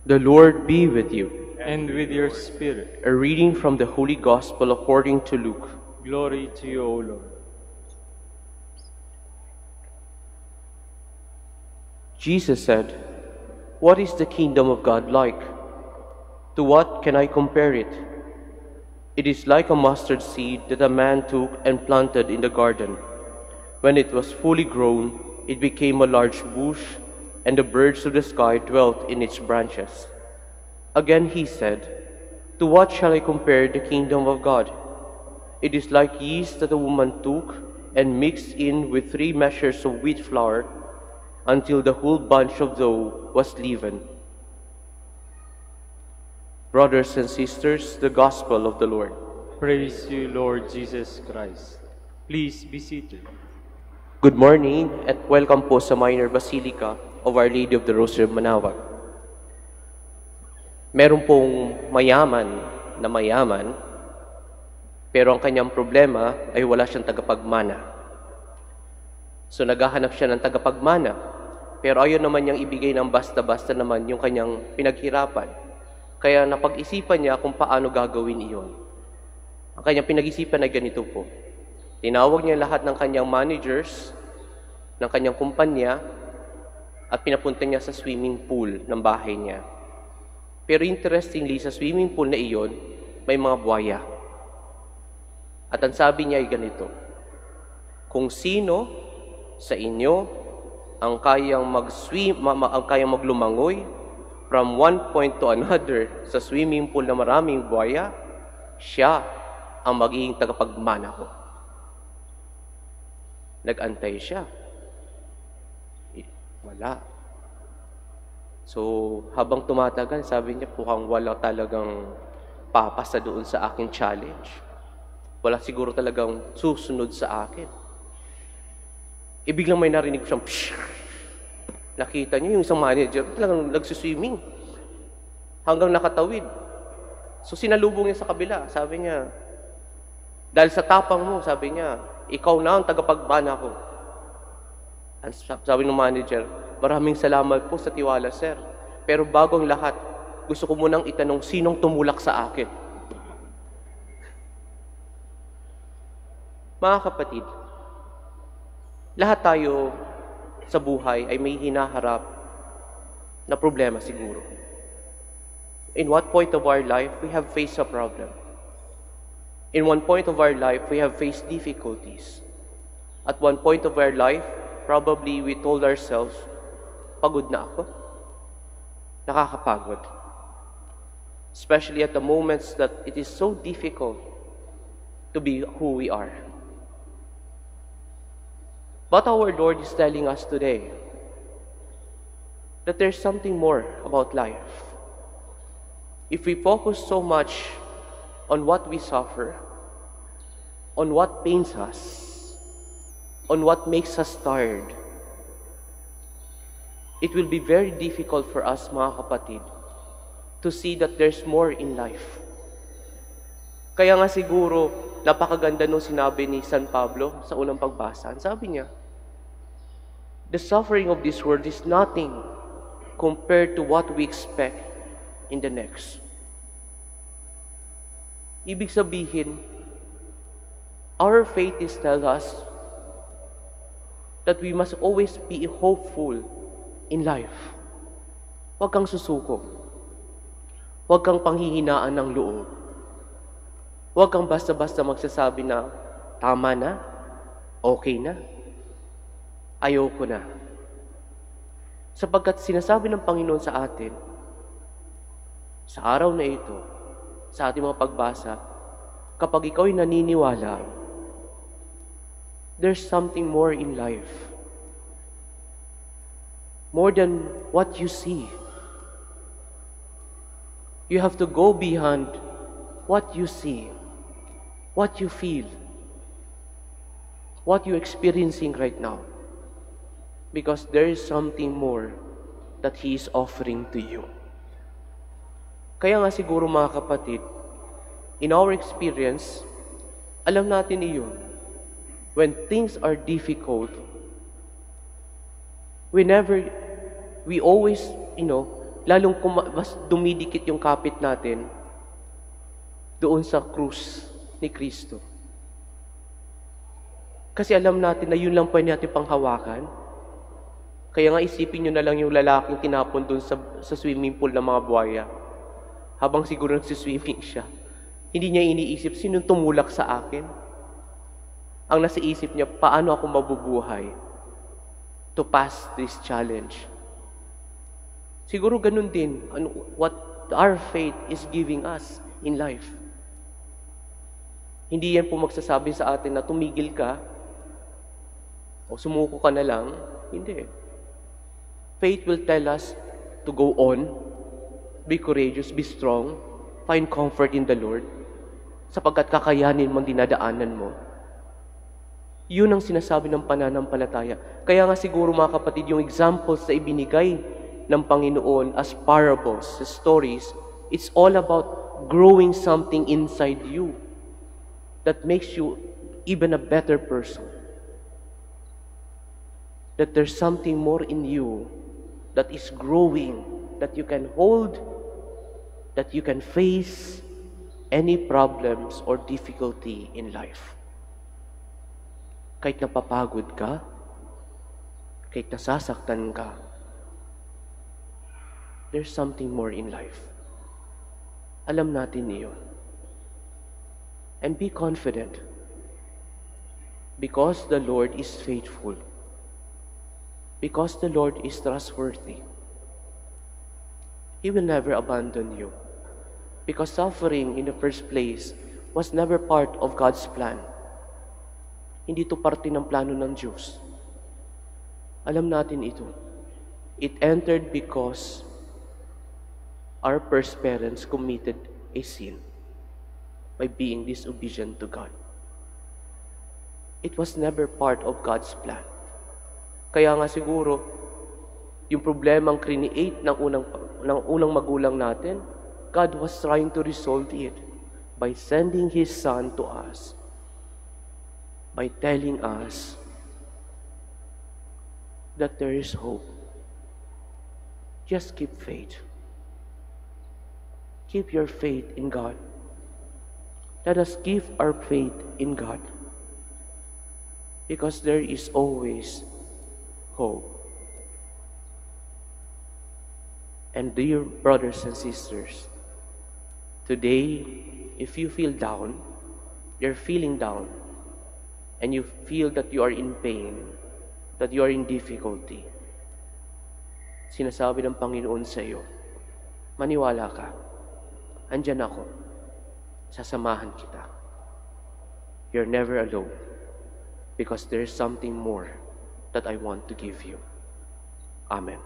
The Lord be with you. And with your spirit. A reading from the Holy Gospel according to Luke. Glory to you, O Lord. Jesus said, "What is the kingdom of God like? To what can I compare it? It is like a mustard seed that a man took and planted in the garden. When it was fully grown, it became a large bush, and the birds of the sky dwelt in its branches." Again he said, "To what shall I compare the kingdom of God? It is like yeast that a woman took and mixed in with 3 measures of wheat flour until the whole bunch of dough was leavened." Brothers and sisters, the Gospel of the Lord. Praise to you, Lord Jesus Christ. Please be seated. Good morning at welcome po sa Minor Basilica of Our Lady of the Rosary of Manaoag. Meron pong mayaman, pero ang kanyang problema ay wala siyang tagapagmana. So naghahanap siya ng tagapagmana, pero ayaw naman niyang ibigay ng basta-basta naman yung kanyang pinaghirapan. Kaya napag-isipan niya kung paano gagawin iyon. Ang kanyang pinag-isipan ay ganito po. Tinawag niya lahat ng kanyang managers, ng kanyang kumpanya, at pinapunta niya sa swimming pool ng bahay niya. Pero interestingly, sa swimming pool na iyon, may mga buhaya. At ang sabi niya ay ganito, kung sino sa inyo ang kayang maglumangoy from one point to another sa swimming pool na maraming buhaya, siya ang magiging tagapagmana ko. Nag-antay siya. Wala. So, habang tumatagal, sabi niya, mukhang wala talagang papasa doon sa aking challenge. Wala siguro talagang susunod sa akin. Biglang may narinig siyang pshh. Nakita niyo yung isang manager, talagang nagsuswimming. Hanggang nakatawid. So, sinalubong niya sa kabila. Sabi niya, dahil sa tapang mo, sabi niya, ikaw na ang tagapagmana ko. Sabi ng manager, maraming salamat po sa tiwala, sir. Pero bago ang lahat, gusto ko munang itanong sinong tumulak sa akin. Mga kapatid, lahat tayo sa buhay ay may hinaharap na problema siguro. In what point of our life, we have faced a problem. In one point of our life, we have faced difficulties. At one point of our life, probably we told ourselves, pagod na ako. Nakakapagod. Especially at the moments that it is so difficult to be who we are. But our Lord is telling us today that there's something more about life. If we focus so much on what we suffer, on what pains us, on what makes us tired, it will be very difficult for us, mga kapatid, to see that there's more in life. Kaya nga siguro, napakaganda nung sinabi ni San Pablo sa unang pagbasa. Sabi niya, the suffering of this world is nothing compared to what we expect in the next. Ibig sabihin, our faith is tell us that we must always be hopeful in life. Huwag kang susuko. Huwag kang panghihinaan ng loob. Huwag kang basta-basta magsasabi na, tama na, okay na, ayoko na. Sapagkat sinasabi ng Panginoon sa atin, sa araw na ito, sa ating mga pagbasa, kapag ikaw ay naniniwala, there's something more in life. More than what you see. You have to go beyond what you see, what you feel, what you're experiencing right now. Because there is something more that He is offering to you. Kaya nga siguro mga kapatid, in our experience, alam natin iyon. When things are difficult, we always, lalong mas dumidikit yung kapit natin doon sa krus ni Kristo. Kasi alam natin na yun lang pwede natin panghawakan. Kaya nga isipin nyo na lang yung lalaking tinapon doon sa swimming pool ng mga buhaya. Habang siguro nagsiswimming siya. Hindi niya iniisip, sinong tumulak sa akin? Ang nasa isip niya, paano ako mabubuhay to pass this challenge? Siguro ganun din, what our faith is giving us in life. Hindi yan po magsasabi sa atin na tumigil ka o sumuko ka na lang. Hindi. Faith will tell us to go on, be courageous, be strong, find comfort in the Lord, sapagkat kakayanin mo ang dinadaanan mo. Yun ang sinasabi ng pananampalataya. Kaya nga siguro mga kapatid, yung examples na ibinigay ng Panginoon as parables, as stories, it's all about growing something inside you that makes you even a better person. That there's something more in you that is growing, that you can hold, that you can face any problems or difficulty in life. Kahit napapagod ka, kahit nasasaktan ka, there's something more in life. Alam natin iyon. And be confident, because the Lord is faithful. Because the Lord is trustworthy. He will never abandon you. Because suffering in the first place was never part of God's plan. Hindi ito parte ng plano ng Diyos. Alam natin ito. It entered because our first parents committed a sin by being disobedient to God. It was never part of God's plan. Kaya nga siguro, yung problemang create ng unang magulang natin, God was trying to resolve it by sending His Son to us, by telling us that there is hope. Just keep faith. Keep your faith in God. Let us keep our faith in God, because there is always hope. And dear brothers and sisters, today, if you feel down, you're feeling down, and you feel that you are in pain, that you are in difficulty, sinasabi ng Panginoon sa iyo, maniwala ka, andyan ako, sasamahan kita. You're never alone, because there's something more that I want to give you. Amen.